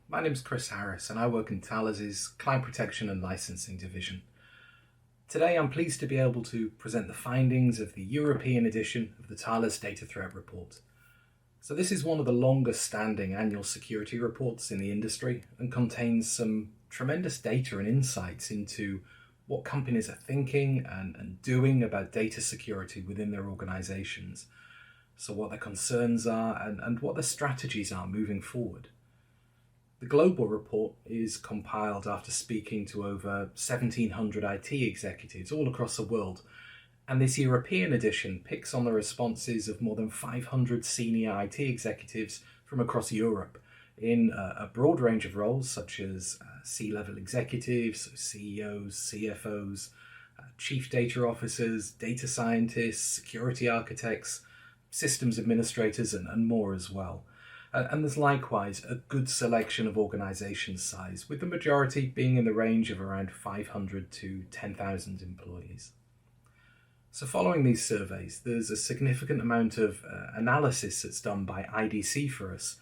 My name's Chris Harris and I work in Thales' Cloud Protection and Licensing division. Today I'm pleased to be able to present the findings of the European edition of the Thales Data Threat Report. So this is one of the longest standing annual security reports in the industry and contains some tremendous data and insights into what companies are thinking and doing about data security within their organizations. So what their concerns are and what their strategies are moving forward. The global report is compiled after speaking to over 1,700 IT executives all across the world, and this European edition picks on the responses of more than 500 senior IT executives from across Europe in a broad range of roles such as C-level executives, CEOs, CFOs, chief data officers, data scientists, security architects, systems administrators, and more as well. And there's likewise a good selection of organisation size, with the majority being in the range of around 500 to 10,000 employees. So following these surveys, there's a significant amount of analysis that's done by IDC for us.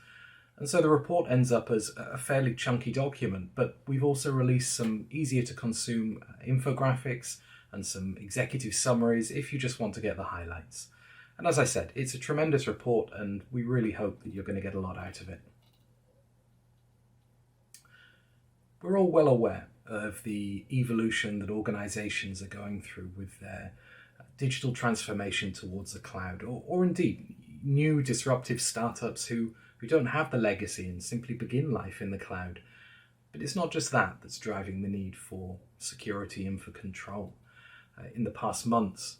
And so the report ends up as a fairly chunky document, but we've also released some easier to consume infographics and some executive summaries if you just want to get the highlights. And as I said, it's a tremendous report and we really hope that you're going to get a lot out of it. We're all well aware of the evolution that organizations are going through with their digital transformation towards the cloud, or indeed new disruptive startups who don't have the legacy and simply begin life in the cloud. But it's not just that that's driving the need for security and for control. In the past months,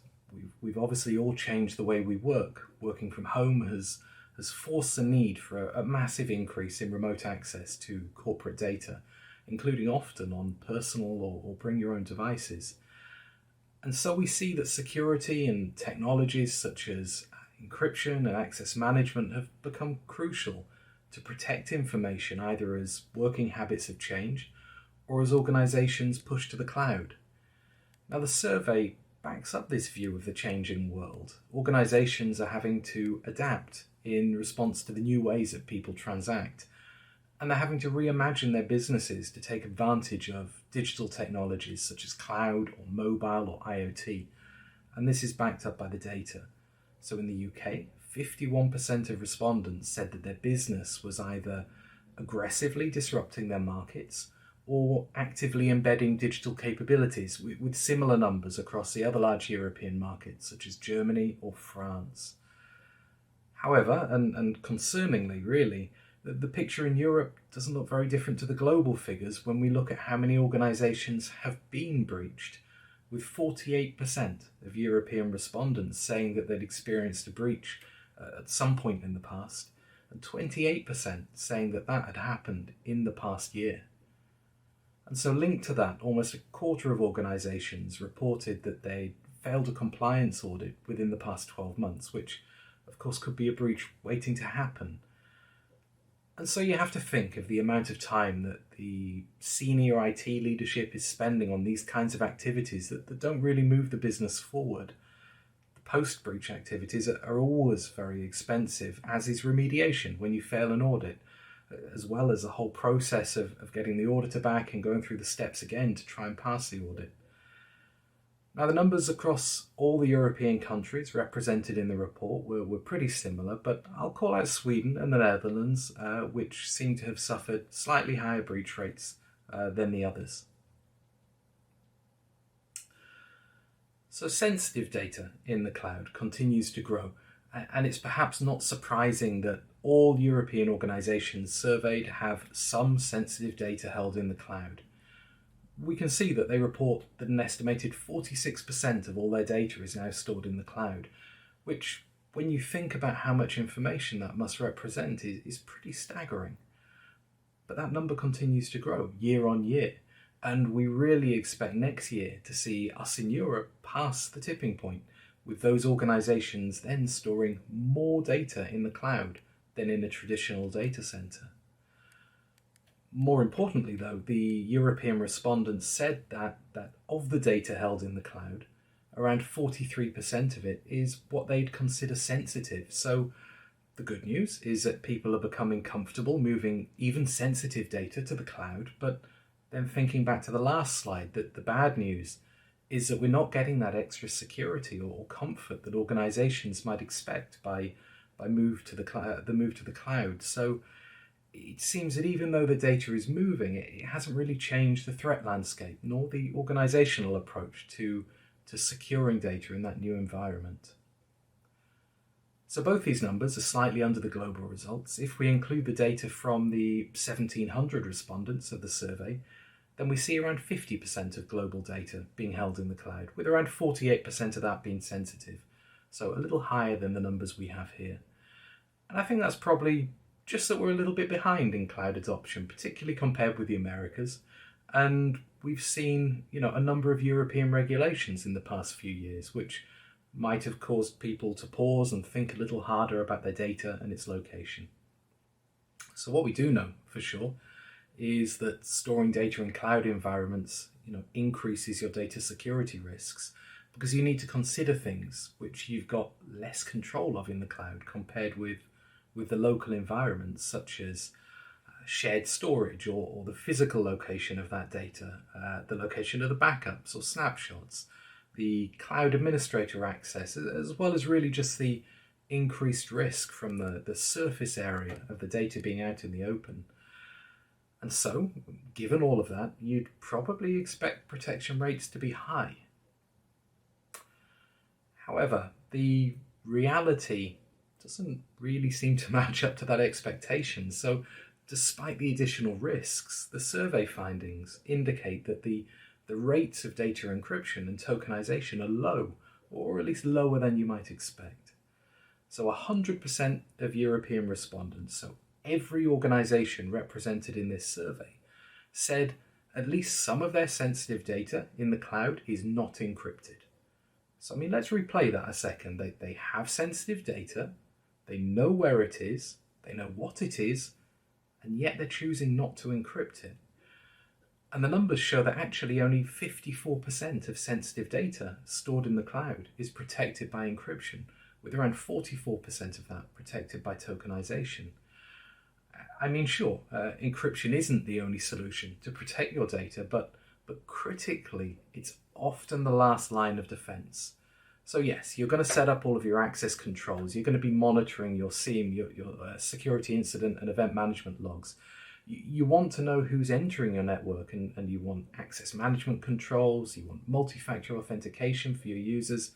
We've obviously all changed the way we work. Working from home has forced the need for a massive increase in remote access to corporate data, including often on personal or bring your own devices. And so we see that security and technologies such as encryption and access management have become crucial to protect information either as working habits have changed or as organizations push to the cloud. Now the survey backs up this view of the changing world. Organizations are having to adapt in response to the new ways that people transact, and they're having to reimagine their businesses to take advantage of digital technologies such as cloud or mobile or IoT, and this is backed up by the data. So in the UK, 51% of respondents said that their business was either aggressively disrupting their markets or actively embedding digital capabilities, with similar numbers across the other large European markets such as Germany or France. However, and concerningly really, the picture in Europe doesn't look very different to the global figures when we look at how many organisations have been breached, with 48% of European respondents saying that they'd experienced a breach at some point in the past, and 28% saying that had happened in the past year. And so linked to that, almost a quarter of organisations reported that they failed a compliance audit within the past 12 months, which of course could be a breach waiting to happen. And so you have to think of the amount of time that the senior IT leadership is spending on these kinds of activities that don't really move the business forward. The post-breach activities are always very expensive, as is remediation when you fail an audit, as well as the whole process of getting the auditor back and going through the steps again to try and pass the audit. Now, the numbers across all the European countries represented in the report were pretty similar, but I'll call out Sweden and the Netherlands, which seem to have suffered slightly higher breach rates than the others. So sensitive data in the cloud continues to grow, and it's perhaps not surprising that all European organisations surveyed have some sensitive data held in the cloud. We can see that they report that an estimated 46% of all their data is now stored in the cloud, which, when you think about how much information that must represent, is pretty staggering. But that number continues to grow year on year, and we really expect next year to see us in Europe pass the tipping point, with those organisations then storing more data in the cloud than in a traditional data centre. More importantly, though, the European respondents said that of the data held in the cloud, around 43% of it is what they'd consider sensitive. So The good news is that people are becoming comfortable moving even sensitive data to the cloud, but then thinking back to the last slide, that the bad news is that we're not getting that extra security or comfort that organizations might expect by the move to the cloud. So it seems that even though the data is moving, it hasn't really changed the threat landscape nor the organizational approach to securing data in that new environment. So both these numbers are slightly under the global results. If we include the data from the 1,700 respondents of the survey, then we see around 50% of global data being held in the cloud, with around 48% of that being sensitive. So a little higher than the numbers we have here. And I think that's probably just that we're a little bit behind in cloud adoption, particularly compared with the Americas. And we've seen, a number of European regulations in the past few years, which might have caused people to pause and think a little harder about their data and its location. So what we do know for sure is that storing data in cloud environments, increases your data security risks, because you need to consider things which you've got less control of in the cloud compared with the local environments, such as shared storage or the physical location of that data, the location of the backups or snapshots, the cloud administrator access, as well as really just the increased risk from the surface area of the data being out in the open. And so, given all of that, you'd probably expect protection rates to be high. However, the reality doesn't really seem to match up to that expectation. So, despite the additional risks, the survey findings indicate that the rates of data encryption and tokenization are low, or at least lower than you might expect. So 100% of European respondents, so every organization represented in this survey, said at least some of their sensitive data in the cloud is not encrypted. So let's replay that a second. They have sensitive data, they know where it is, they know what it is, and yet they're choosing not to encrypt it. And the numbers show that actually only 54% of sensitive data stored in the cloud is protected by encryption, with around 44% of that protected by tokenization. Sure, encryption isn't the only solution to protect your data, but critically, it's often the last line of defense. So yes, you're going to set up all of your access controls, you're going to be monitoring your SIEM, your security incident and event management logs. You want to know who's entering your network, and you want access management controls, you want multi-factor authentication for your users.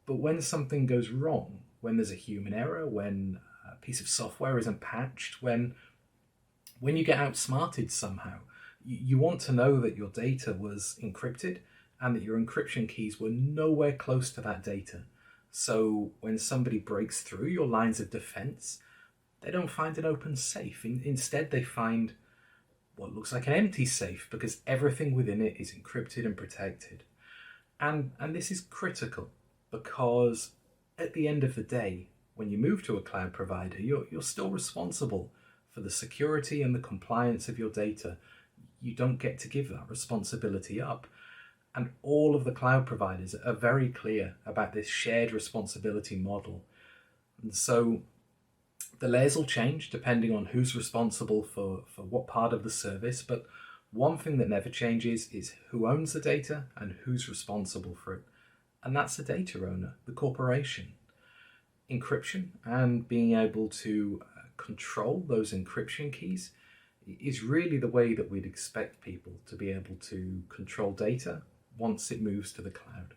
But when something goes wrong, when there's a human error, when a piece of software isn't patched, when you get outsmarted somehow, you want to know that your data was encrypted and that your encryption keys were nowhere close to that data. So when somebody breaks through your lines of defense, they don't find an open safe. Instead, they find what looks like an empty safe because everything within it is encrypted and protected. And this is critical because at the end of the day, when you move to a cloud provider, you're still responsible for the security and the compliance of your data. You don't get to give that responsibility up. And all of the cloud providers are very clear about this shared responsibility model. And so the layers will change depending on who's responsible for what part of the service, but one thing that never changes is who owns the data and who's responsible for it. And that's the data owner, the corporation. Encryption and being able to control those encryption keys is really the way that we'd expect people to be able to control data once it moves to the cloud.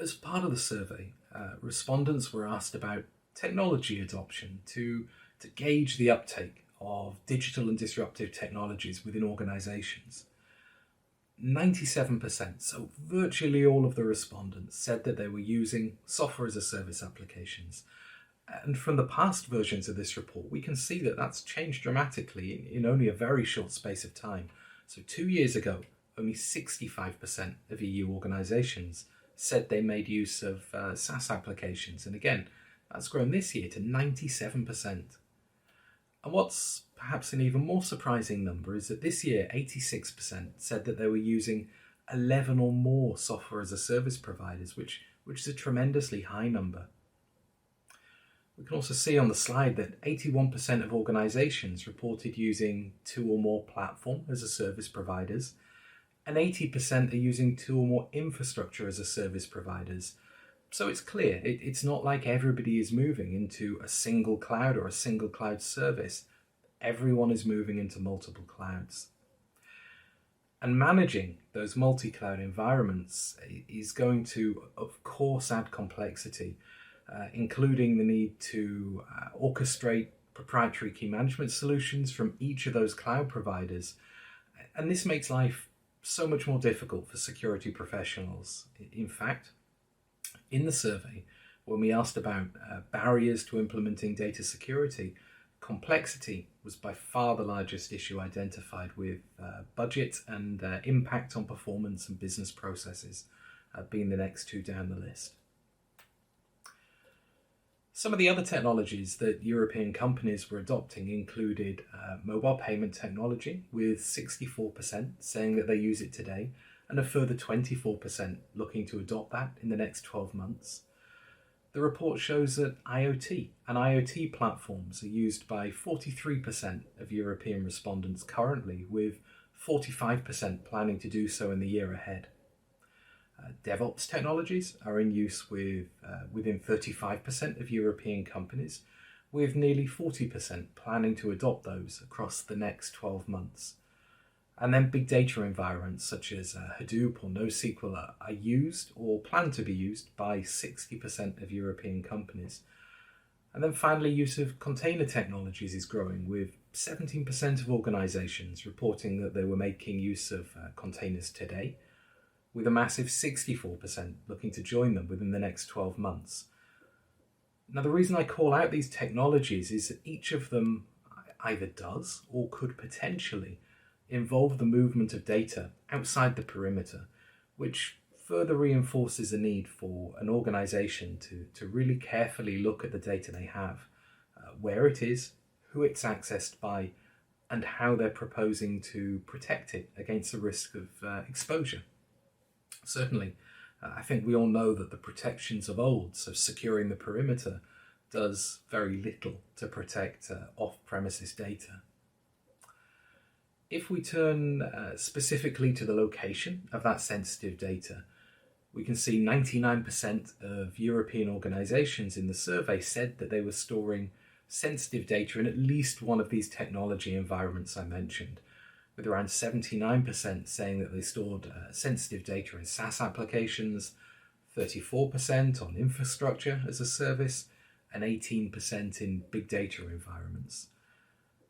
As part of the survey, respondents were asked about technology adoption to gauge the uptake of digital and disruptive technologies within organizations. 97%, so virtually all of the respondents, said that they were using software as a service applications. And from the past versions of this report, we can see that that's changed dramatically in only a very short space of time. So 2 years ago, only 65% of EU organizations said they made use of SaaS applications. And again, that's grown this year to 97%. And what's perhaps an even more surprising number is that this year, 86% said that they were using 11 or more software as a service providers, which is a tremendously high number. We can also see on the slide that 81% of organizations reported using 2 or more platform as a service providers, and 80% are using 2 or more infrastructure as a service providers. So it's clear, it's not like everybody is moving into a single cloud or a single cloud service. Everyone is moving into multiple clouds. And managing those multi-cloud environments is going to, of course, add complexity, including the need to orchestrate proprietary key management solutions from each of those cloud providers. And this makes life so much more difficult for security professionals. In fact, in the survey, when we asked about barriers to implementing data security, complexity was by far the largest issue identified, with budget and impact on performance and business processes being the next 2 down the list. Some of the other technologies that European companies were adopting included mobile payment technology, with 64% saying that they use it today, and a further 24% looking to adopt that in the next 12 months. The report shows that IoT and IoT platforms are used by 43% of European respondents currently, with 45% planning to do so in the year ahead. DevOps technologies are in use within 35% of European companies, with nearly 40% planning to adopt those across the next 12 months. And then big data environments such as Hadoop or NoSQL are used or plan to be used by 60% of European companies. And then finally, use of container technologies is growing, with 17% of organizations reporting that they were making use of containers today, with a massive 64% looking to join them within the next 12 months. Now, the reason I call out these technologies is that each of them either does or could potentially involve the movement of data outside the perimeter, which further reinforces the need for an organization to really carefully look at the data they have, where it is, who it's accessed by, and how they're proposing to protect it against the risk of exposure. Certainly, I think we all know that the protections of old, so securing the perimeter, does very little to protect off-premises data. If we turn specifically to the location of that sensitive data, we can see 99% of European organizations in the survey said that they were storing sensitive data in at least one of these technology environments I mentioned, with around 79% saying that they stored sensitive data in SaaS applications, 34% on infrastructure as a service, and 18% in big data environments.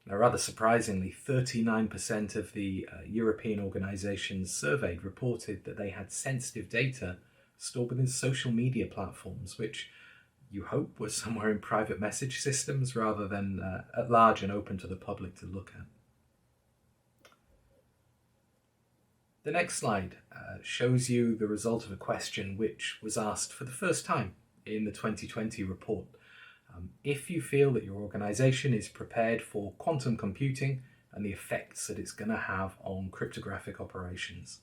Now, rather surprisingly, 39% of the European organizations surveyed reported that they had sensitive data stored within social media platforms, which you hope was somewhere in private message systems rather than at large and open to the public to look at. The next slide shows you the result of a question which was asked for the first time in the 2020 report. If you feel that your organization is prepared for quantum computing and the effects that it's going to have on cryptographic operations.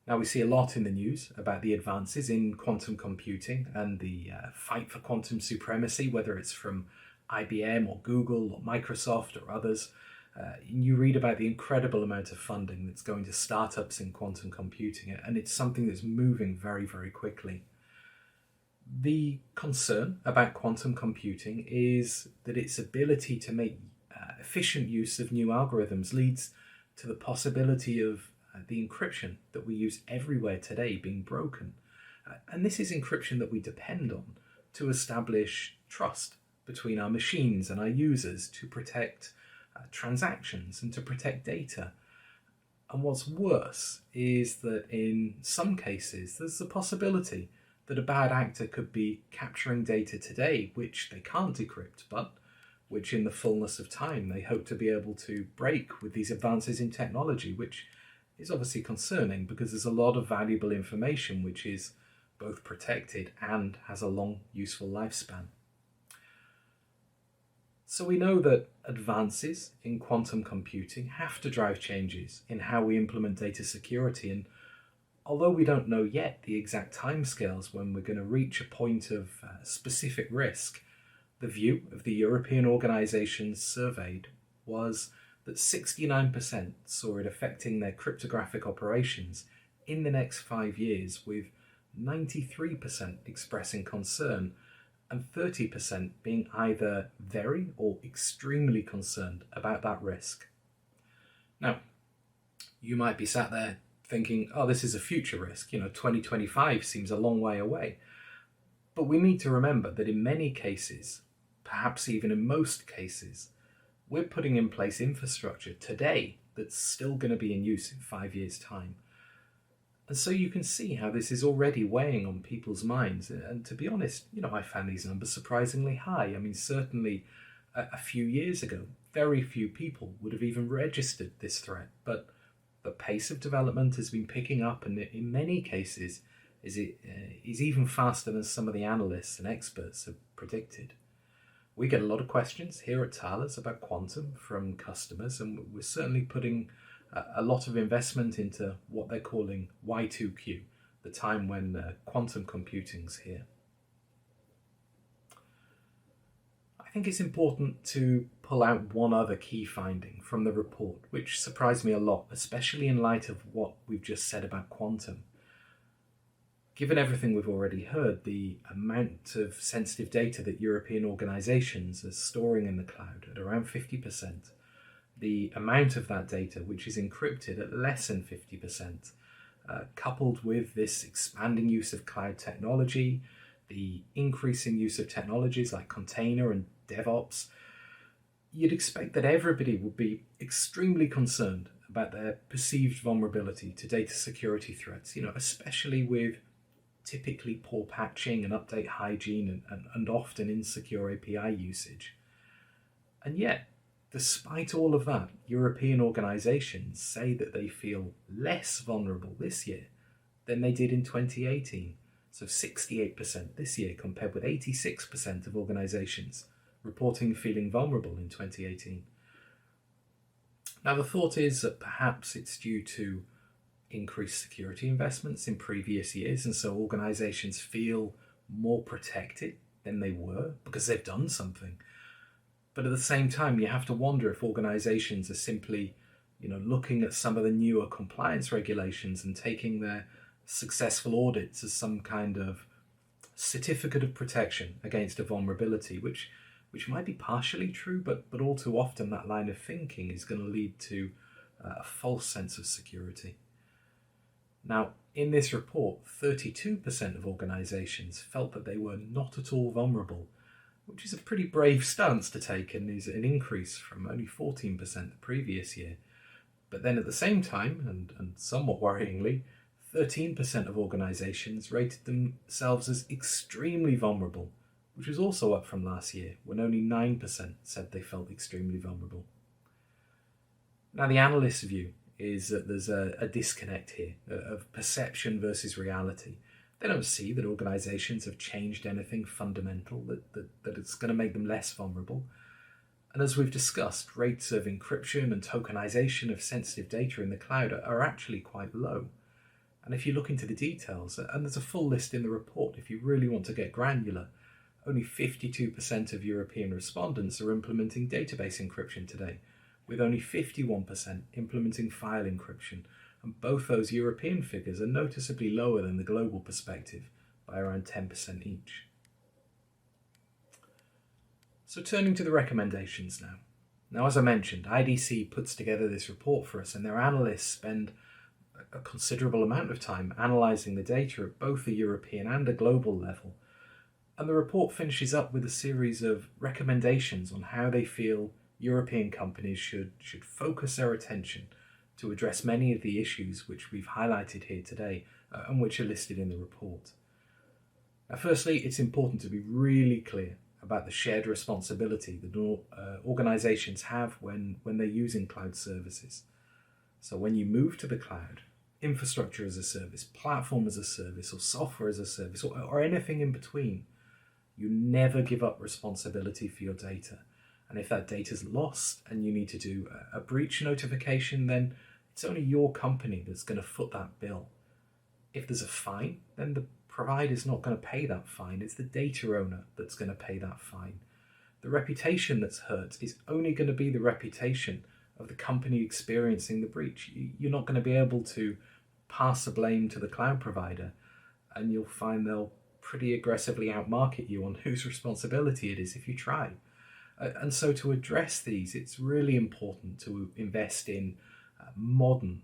Now, we see a lot in the news about the advances in quantum computing and the fight for quantum supremacy, whether it's from IBM or Google or Microsoft or others. You read about the incredible amount of funding that's going to startups in quantum computing, and it's something that's moving very, very quickly. The concern about quantum computing is that its ability to make efficient use of new algorithms leads to the possibility of the encryption that we use everywhere today being broken. And this is encryption that we depend on to establish trust between our machines and our users, to protect transactions and to protect data. And what's worse is that in some cases there's the possibility that a bad actor could be capturing data today which they can't decrypt, but which in the fullness of time they hope to be able to break with these advances in technology, which is obviously concerning because there's a lot of valuable information which is both protected and has a long, useful lifespan. So we know that advances in quantum computing have to drive changes in how we implement data security, and although we don't know yet the exact timescales when we're going to reach a point of specific risk, the view of the European organisations surveyed was that 69% saw it affecting their cryptographic operations in the next 5 years, with 93% expressing concern and 30% being either very or extremely concerned about that risk. Now, you might be sat there thinking, oh, this is a future risk. 2025 seems a long way away. But we need to remember that in many cases, perhaps even in most cases, we're putting in place infrastructure today that's still going to be in use in 5 years' time. And so you can see how this is already weighing on people's minds. And to be honest, I found these numbers surprisingly high. I mean, certainly a few years ago, very few people would have even registered this threat. But the pace of development has been picking up, and in many cases is even faster than some of the analysts and experts have predicted. We get a lot of questions here at Thales about quantum from customers, and we're certainly putting a lot of investment into what they're calling Y2Q, the time when quantum computing's here. I think it's important to pull out one other key finding from the report, which surprised me a lot, especially in light of what we've just said about quantum. Given everything we've already heard, the amount of sensitive data that European organisations are storing in the cloud at around 50%, the amount of that data which is encrypted at less than 50%, coupled with this expanding use of cloud technology, the increasing use of technologies like container and DevOps, you'd expect that everybody would be extremely concerned about their perceived vulnerability to data security threats, especially with typically poor patching and update hygiene and often insecure API usage. And yet, despite all of that, European organisations say that they feel less vulnerable this year than they did in 2018. So 68% this year compared with 86% of organisations reporting feeling vulnerable in 2018. Now the thought is that perhaps it's due to increased security investments in previous years, and so organisations feel more protected than they were because they've done something. But at the same time, you have to wonder if organisations are simply, looking at some of the newer compliance regulations and taking their successful audits as some kind of certificate of protection against a vulnerability, which might be partially true, but all too often that line of thinking is going to lead to a false sense of security. Now, in this report, 32% of organisations felt that they were not at all vulnerable, which is a pretty brave stance to take and is an increase from only 14% the previous year. But then at the same time, and somewhat worryingly, 13% of organisations rated themselves as extremely vulnerable, which was also up from last year, when only 9% said they felt extremely vulnerable. Now, the analyst's view is that there's a disconnect here of perception versus reality. They don't see that organisations have changed anything fundamental, that it's going to make them less vulnerable. And as we've discussed, rates of encryption and tokenization of sensitive data in the cloud are actually quite low. And if you look into the details, and there's a full list in the report if you really want to get granular, only 52% of European respondents are implementing database encryption today, with only 51% implementing file encryption, and both those European figures are noticeably lower than the global perspective by around 10% each. So turning to the recommendations now. Now, as I mentioned, IDC puts together this report for us, and their analysts spend a considerable amount of time analysing the data at both a European and a global level. And the report finishes up with a series of recommendations on how they feel European companies should focus their attention to address many of the issues which we've highlighted here today and which are listed in the report. Now, firstly, it's important to be really clear about the shared responsibility that organisations have when they're using cloud services. So when you move to the cloud, infrastructure as a service, platform as a service, or software as a service, or anything in between, you never give up responsibility for your data. And if that data is lost and you need to do a breach notification, then it's only your company that's going to foot that bill. If there's a fine, then the provider's not going to pay that fine. It's the data owner that's going to pay that fine. The reputation that's hurt is only going to be the reputation of the company experiencing the breach. You're not going to be able to pass the blame to the cloud provider, and you'll find they'll pretty aggressively outmarket you on whose responsibility it is if you try. And so to address these, it's really important to invest in modern,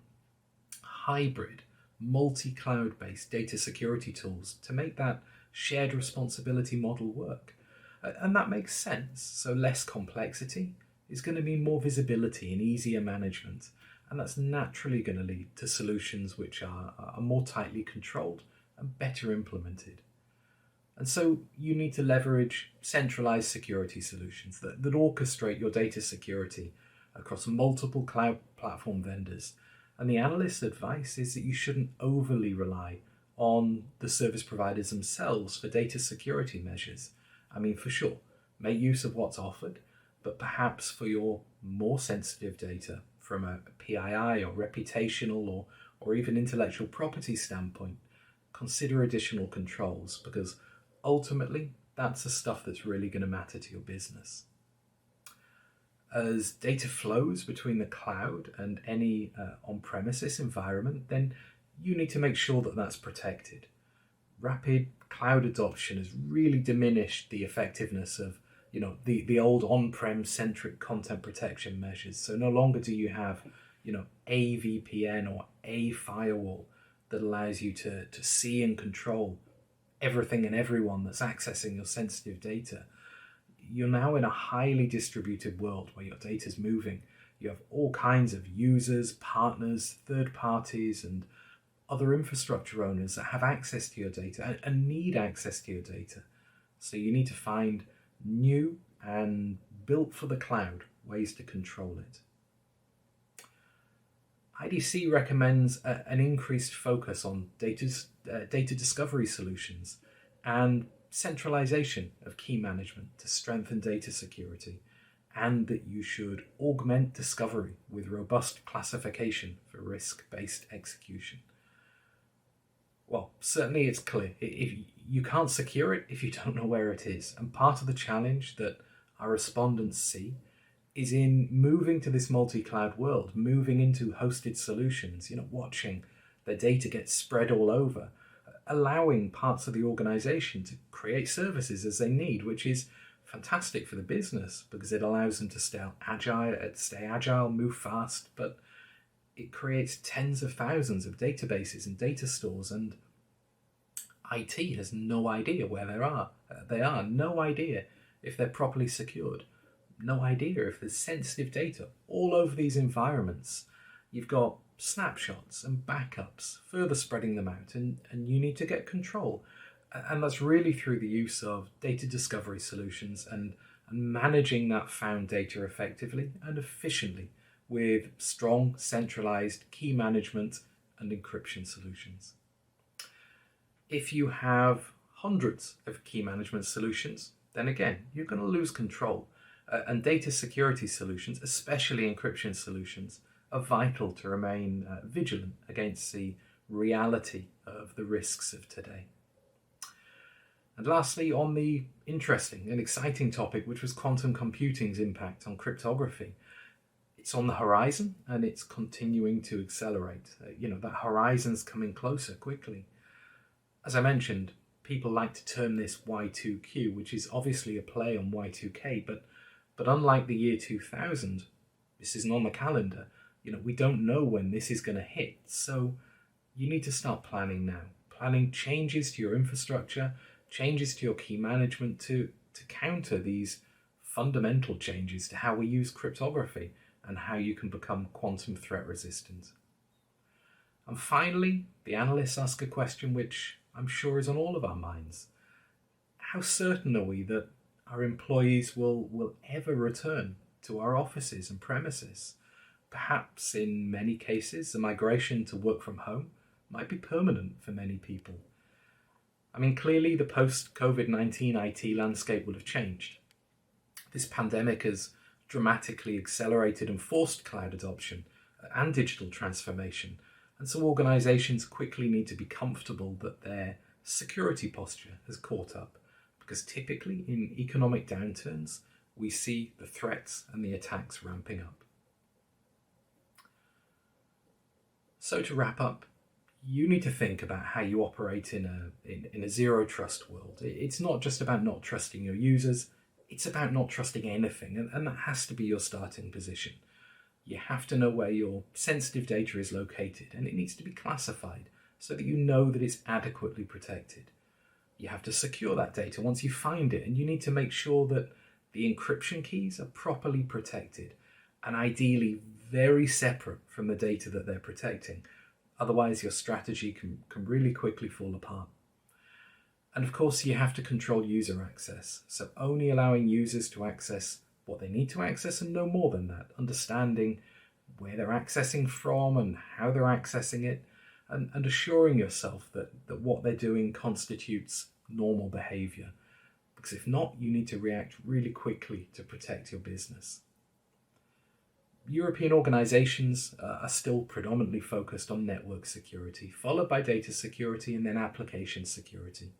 hybrid, multi-cloud based data security tools to make that shared responsibility model work. And that makes sense. So less complexity is going to mean more visibility and easier management. And that's naturally going to lead to solutions which are more tightly controlled and better implemented. And so you need to leverage centralized security solutions that orchestrate your data security across multiple cloud platform vendors. And the analyst's advice is that you shouldn't overly rely on the service providers themselves for data security measures. I mean, for sure, make use of what's offered, but perhaps for your more sensitive data from a PII or reputational or even intellectual property standpoint, consider additional controls, because ultimately that's the stuff that's really going to matter to your business. As data flows between the cloud and any on-premises environment, then you need to make sure that that's protected. Rapid cloud adoption has really diminished the effectiveness of the old on-prem centric content protection measures. So no longer do you have a VPN or a firewall that allows you to see and control everything and everyone that's accessing your sensitive data. You're now in a highly distributed world where your data is moving. You have all kinds of users, partners, third parties, and other infrastructure owners that have access to your data and need access to your data. So you need to find new and built for the cloud ways to control it. IDC recommends an increased focus on data discovery solutions and centralization of key management to strengthen data security, and that you should augment discovery with robust classification for risk-based execution. Well, certainly it's clear. If you can't secure it if you don't know where it is. And part of the challenge that our respondents see is in moving to this multi-cloud world, moving into hosted solutions, watching their data get spread all over, allowing parts of the organization to create services as they need, which is fantastic for the business because it allows them to stay agile, move fast, but it creates tens of thousands of databases and data stores, and IT has no idea where they are, no idea if they're properly secured, no idea if there's sensitive data all over these environments. You've got snapshots and backups, further spreading them out, and you need to get control. And that's really through the use of data discovery solutions and managing that found data effectively and efficiently with strong centralized key management and encryption solutions. If you have hundreds of key management solutions, then again, you're going to lose control. And data security solutions, especially encryption solutions, are vital to remain vigilant against the reality of the risks of today. And lastly, on the interesting and exciting topic, which was quantum computing's impact on cryptography, it's on the horizon and it's continuing to accelerate. That horizon's coming closer quickly. As I mentioned, people like to term this Y2Q, which is obviously a play on Y2K, but unlike the year 2000, this isn't on the calendar. We don't know when this is going to hit. So you need to start planning now. Planning changes to your infrastructure, changes to your key management to counter these fundamental changes to how we use cryptography and how you can become quantum threat resistant. And finally, the analysts ask a question which I'm sure is on all of our minds. How certain are we that our employees will ever return to our offices and premises? Perhaps in many cases, the migration to work from home might be permanent for many people. I mean, clearly the post-COVID-19 IT landscape will have changed. This pandemic has dramatically accelerated and forced cloud adoption and digital transformation. And so organizations quickly need to be comfortable that their security posture has caught up, because typically in economic downturns, we see the threats and the attacks ramping up. So to wrap up, you need to think about how you operate in a zero trust world. It's not just about not trusting your users, it's about not trusting anything, and that has to be your starting position. You have to know where your sensitive data is located, and it needs to be classified so that you know that it's adequately protected. You have to secure that data once you find it, and you need to make sure that the encryption keys are properly protected and ideally very separate from the data that they're protecting. Otherwise, your strategy can really quickly fall apart. And of course, you have to control user access, so only allowing users to access what they need to access and no more than that, understanding where they're accessing from and how they're accessing it, and assuring yourself that what they're doing constitutes normal behavior. Because if not, you need to react really quickly to protect your business. European organizations are still predominantly focused on network security, followed by data security and then application security.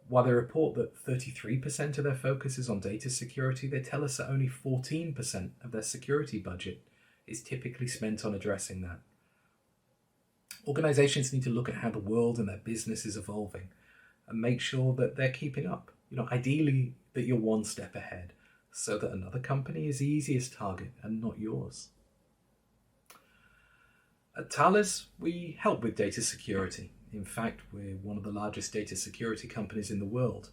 While they report that 33% of their focus is on data security, they tell us that only 14% of their security budget is typically spent on addressing that. Organizations need to look at how the world and their business is evolving and make sure that they're keeping up. Ideally that you're one step ahead, so that another company is the easiest target and not yours. At Thales, we help with data security. In fact, we're one of the largest data security companies in the world.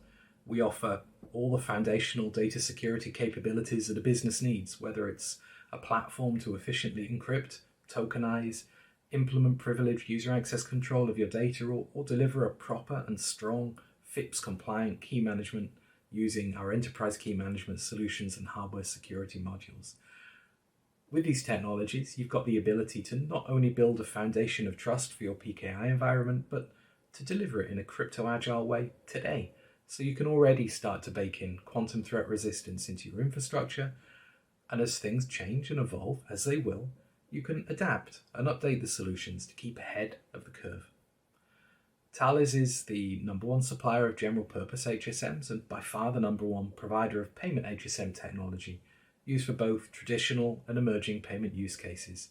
We offer all the foundational data security capabilities that a business needs, whether it's a platform to efficiently encrypt, tokenize, implement privileged user access control of your data, or deliver a proper and strong FIPS-compliant key management using our enterprise key management solutions and hardware security modules. With these technologies, you've got the ability to not only build a foundation of trust for your PKI environment, but to deliver it in a crypto-agile way today. So you can already start to bake in quantum threat resistance into your infrastructure, and as things change and evolve, as they will, you can adapt and update the solutions to keep ahead of the curve. Thales is the number one supplier of general purpose HSMs and by far the number one provider of payment HSM technology used for both traditional and emerging payment use cases.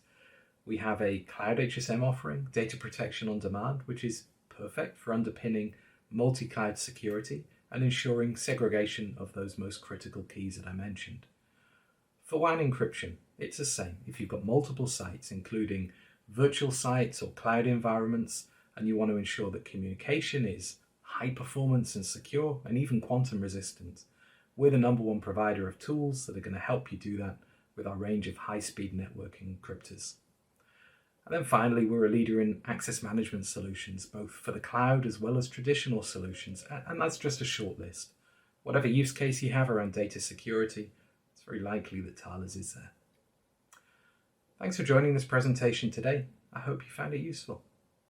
We have a cloud HSM offering, data protection on demand, which is perfect for underpinning multi-cloud security and ensuring segregation of those most critical keys that I mentioned. For WAN encryption, it's the same. If you've got multiple sites, including virtual sites or cloud environments, and you want to ensure that communication is high performance and secure and even quantum resistant, we're the number one provider of tools that are going to help you do that with our range of high-speed networking encryptors. And then finally, we're a leader in access management solutions, both for the cloud as well as traditional solutions. And that's just a short list. Whatever use case you have around data security, it's very likely that Thales is there. Thanks for joining this presentation today. I hope you found it useful.